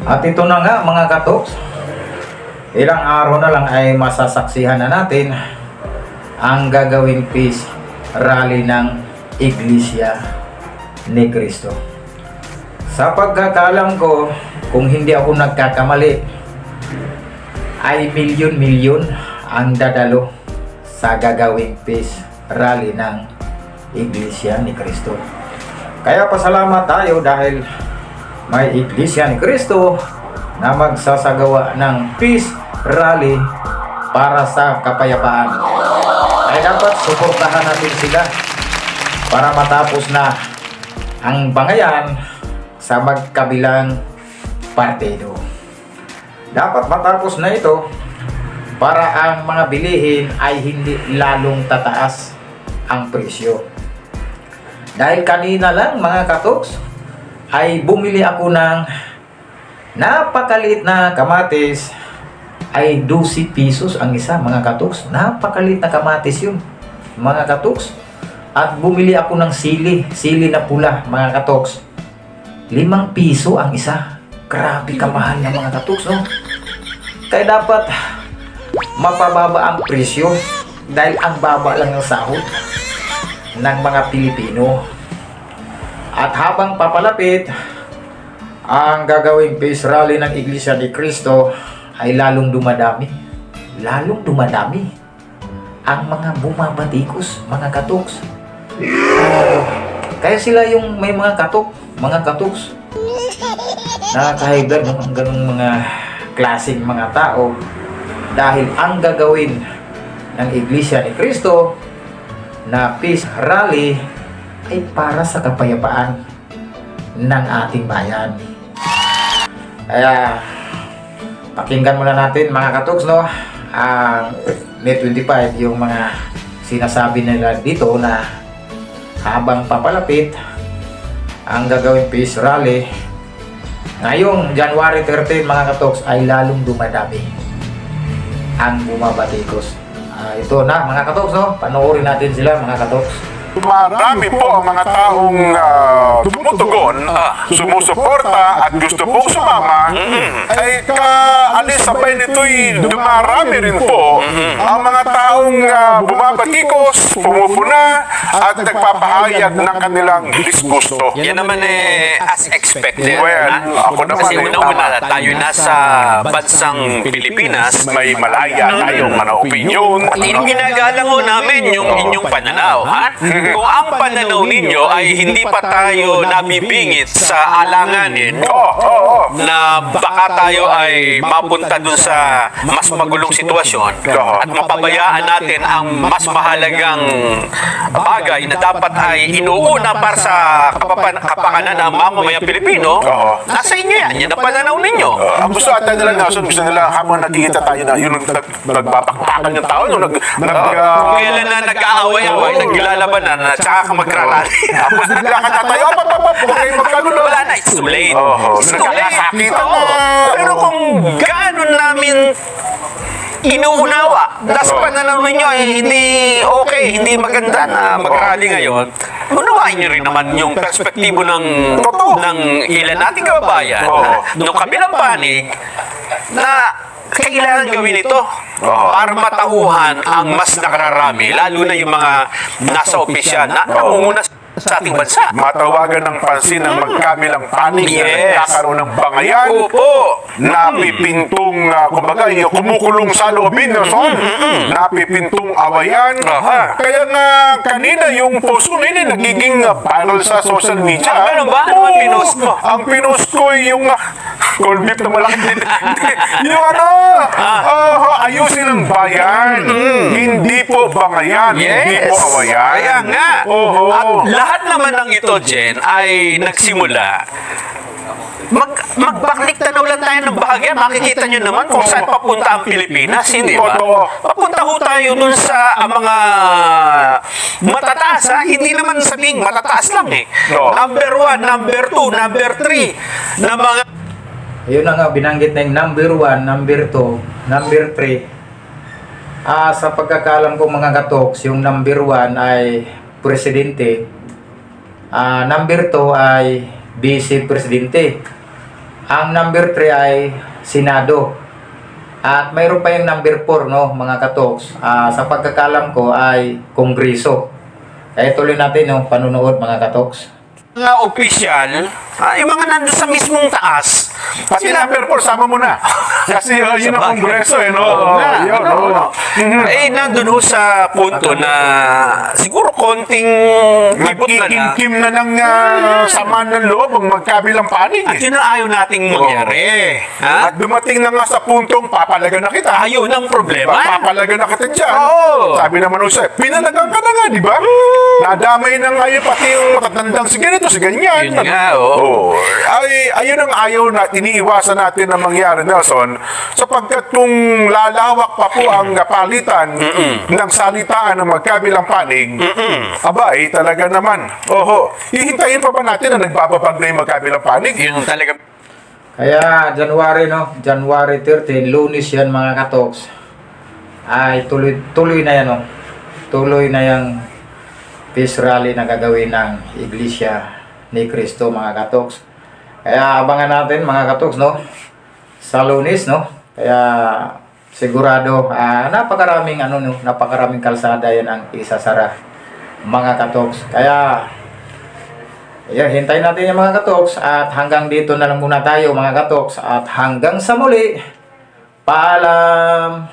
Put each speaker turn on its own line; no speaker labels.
At ito na nga mga katoks, ilang araw na lang ay masasaksihan na natin ang gagawing peace rally ng Iglesia ni Cristo. Sa pagkakalam ko, kung hindi ako nagkakamali, ay milyon-milyon ang dadalo sa gagawing peace rally ng Iglesia ni Cristo. Kaya pasalamat tayo dahil may Iglesia ni Cristo na magsasagawa ng peace rally para sa kapayapaan. Ay dapat suportahan natin sila para matapos na ang bangayan sa magkabilang partido. Dapat matapos na ito para ang mga bilihin ay hindi lalong tataas ang presyo. Dahil kanina lang mga katoks ay bumili ako ng napakaliit na kamatis, ay 12 pesos ang isa mga katoks. Napakaliit na kamatis yun mga katoks. At bumili ako ng sili na pula mga katoks, 5 piso ang isa. Grabe kamahal na mga katoks, no? Kaya dapat mapababa ang presyo dahil ang baba lang ng sahod ng mga Pilipino. At habang papalapit ang gagawing peace rally ng Iglesia ni Cristo, ay lalong dumadami ang mga bumabatikos mga katoks. Kaya sila yung may mga katoks nakakahigad ng ganung mga klaseng mga tao, dahil ang gagawin ng Iglesia ni Cristo na peace rally ay para sa kapayapaan ng ating bayan. Kaya pakinggan muna natin mga katoks, no, ang May 25, yung mga sinasabi nila dito na habang papalapit ang gagawing peace rally ngayong January 13 mga katoks, ay lalong dumadami ang bumabatikos. Ito na mga katoks, no? Panoorin natin sila mga katoks.
Marami po ang mga taong tumutugon, sumusuporta at gusto pong sumama. Ay kaalis sabay nito'y dumarami rin po ang mga taong bumabatikos, pumupuna at nagpapahayag ng kanilang disgusto.
Yan naman as expected.
Well, ako naman
Kasi unang-una tayo nasa bansang Pilipinas,
may malaya tayong mga opinyon.
at ginagalang ho namin yung inyong pananaw, ha? Kung ang pananaw ninyo ay hindi pa tayo nabibingit sa alanganin na baka tayo ay mapunta dun sa mas magulong sitwasyon at mapabayaan natin ang mas mahalagang bagay na dapat ay inuuna para sa kapakanan ng mamamayang Pilipino, nasa inyo yan. Yan ang pananaw ninyo.
Ang gusto ata nila Nelson, gusto nila habang nakikita tayo na yun nagbabakbakan yung tao, yung
Kung kailan na nag-aaway-away, naglalabanan na tsaka ka magrarally.
tapos naglakad na tayo, okay, magkagulo.
Wala na, it's too late. It's too late.
Nagkakasakitan
Oo. Pero kung gano'n namin inuunawa, das pananaw ninyo ay hindi okay, hindi maganda na mag-rally ngayon, unawain nyo rin naman yung perspektibo ng ilan nating kababayan nung kabilang panig na kailangan gawin ito para matauhan ang mas nakararami, lalo na yung mga nasa opisyal na namumuna sa ating bansa.
Matawagan ng pansin ng magkabilang panig na nagkakaroon ng bangayan.
Opo.
Napipintong, kumbaga, yung kumukulong sa loobin, Nelson. Napipintong awayan. Kaya nga, kanina yung post ko na yun, nagiging viral sa social media.
Ano ba? Ano ang pinost mo?
Ang pinost ko yung corned beef na malaki. Yung ayusin ang bayan. Hindi po bangayan. Hindi po awayan.
Kaya nga. At
Oho.
lahat naman ng ito, Jen, ay nagsimula. Magbaklik tanaw lang tayo ng bahagya. Makikita nyo naman kung saan papunta ang Pilipinas, hindi ba? Papunta ho tayo dun sa mga matataas, ha? Hindi naman sabing matataas lang eh. Number 1, number 2, number 3 na mga...
Ayun na nga, binanggit na yung number 1, number 2, number 3. Sa pagkakalam ko mga katoks, yung number 1 ay presidente. Number 2 ay vice presidente. Ang number 3 ay Senado. At mayroon pa yung number 4, no, mga katoks. Sa pagkakalam ko ay Kongreso. Kaya tuloy natin yung panunood, mga katoks.
Mga opisyal, yung mga nandun sa mismong taas,
Pati number 4, sama mo na. Kasi yun ang kongreso, eh, no?
Oo nga,
Yun,
ano,
oo.
nandun ho sa punto na siguro konting ibot na na.
Nagkikim na ng sama ng loob ang magkabilang panig.
At yun ang ayaw nating mangyari. Ha?
At dumating na nga sa puntong papalaga na kita.
Ayun ang problema.
Papalaga na kita dyan.
Oo.
Sabi naman ho sa'yo, pinalagang ka na nga, di ba? Nadamay na nga yun pati yung matatandang si ganito, si ganyan.
Yun nga, oo.
Ayun ang ayaw na iniiwasan natin na mangyari, Nelson, sapagkat kung lalawak pa po ang palitan ng salitaan ng magkabilang panig, aba, talaga naman. Oho, hihintayin pa ba natin na nagbababag na yung magkabilang panig?
Yun talaga.
Kaya January, no, January 13, Lunes yan, mga katoks. Ay tuloy na yan, no. Tuloy na yung peace rally na gagawin ng Iglesia ni Cristo, mga katoks. Kaya abangan natin, mga katoks, no, sa Lunes, no. Kaya sigurado napakaraming napakaraming kalsada yan ang isasara, mga katoks. Kaya hintayin natin yung mga katoks, at hanggang dito na lang muna tayo, mga katoks, at hanggang sa muli, paalam.